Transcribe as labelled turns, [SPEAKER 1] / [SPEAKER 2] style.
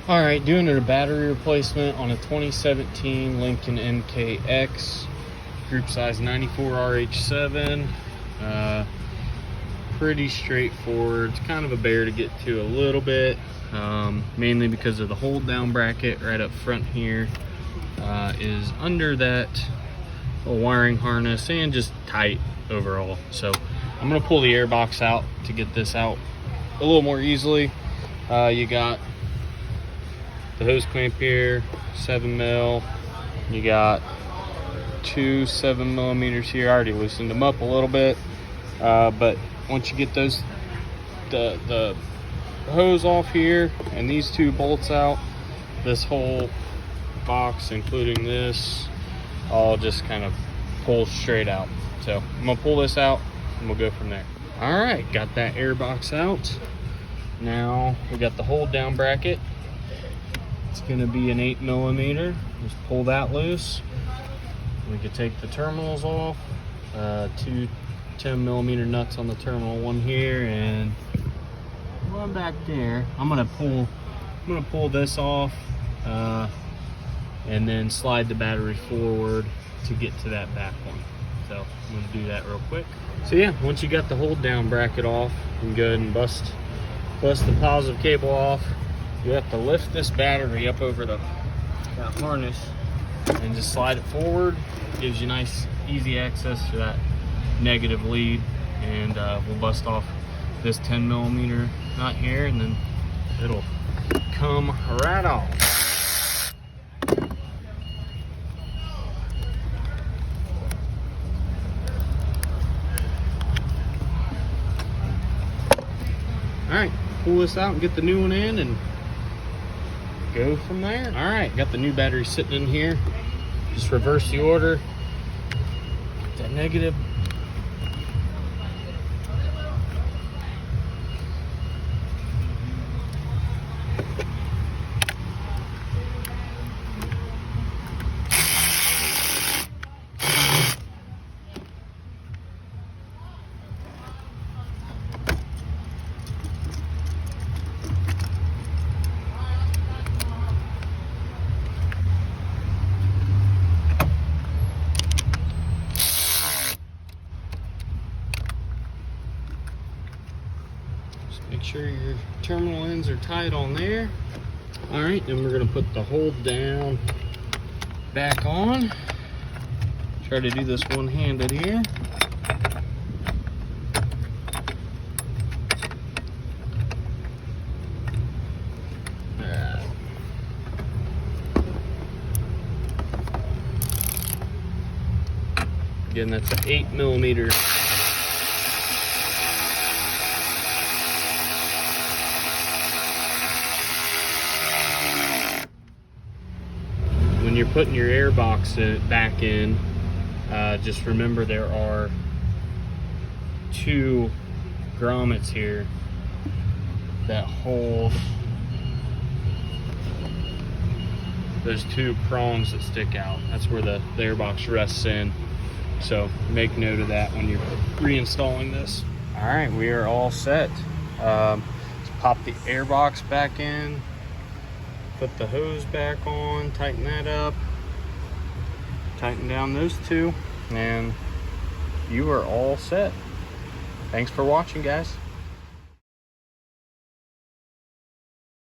[SPEAKER 1] All right, doing a battery replacement on a 2017 Lincoln MKX, group size 94 RH7. Pretty straightforward. It's kind of a bear to get to a little bit, mainly because of the hold down bracket right up front here is under that little wiring harness and just tight overall. So I'm gonna pull the air box out to get this out a little more easily. You got the hose clamp here, 7 mil. You got two 7mm here. I already loosened them up a little bit, but once you get those, the hose off here and these two bolts out, this whole box, including this, all just kind of pulls straight out. So I'm gonna pull this out and we'll go from there. All right, got that air box out. Now we got the hold down bracket. It's gonna be an 8mm. Just pull that loose. We could take the terminals off. Two 10mm nuts on the terminal, one here and one back there. I'm gonna pull this off and then slide the battery forward to get to that back one. So I'm gonna do that real quick. So yeah, once you got the hold down bracket off, you can go ahead and bust the positive cable off. You have to lift this battery up over that harness and just slide it forward. Gives you nice, easy access to that negative lead. And we'll bust off this 10mm nut here, and then it'll come right off. All right, pull this out and get the new one in and go from there. All right, got the new battery sitting in here. Just reverse the order. That negative. Make sure your terminal ends are tight on there. All right, then we're gonna put the hold down back on. Try to do this one-handed here. Again, that's an 8mm. When you're putting your air box back in, just remember there are two grommets here that hold those two prongs that stick out. That's where the air box rests in. So make note of that when you're reinstalling this. All right, we are all set. Let's pop the air box back in. Put the hose back on, tighten that up, tighten down those two, and you are all set. Thanks for watching, guys.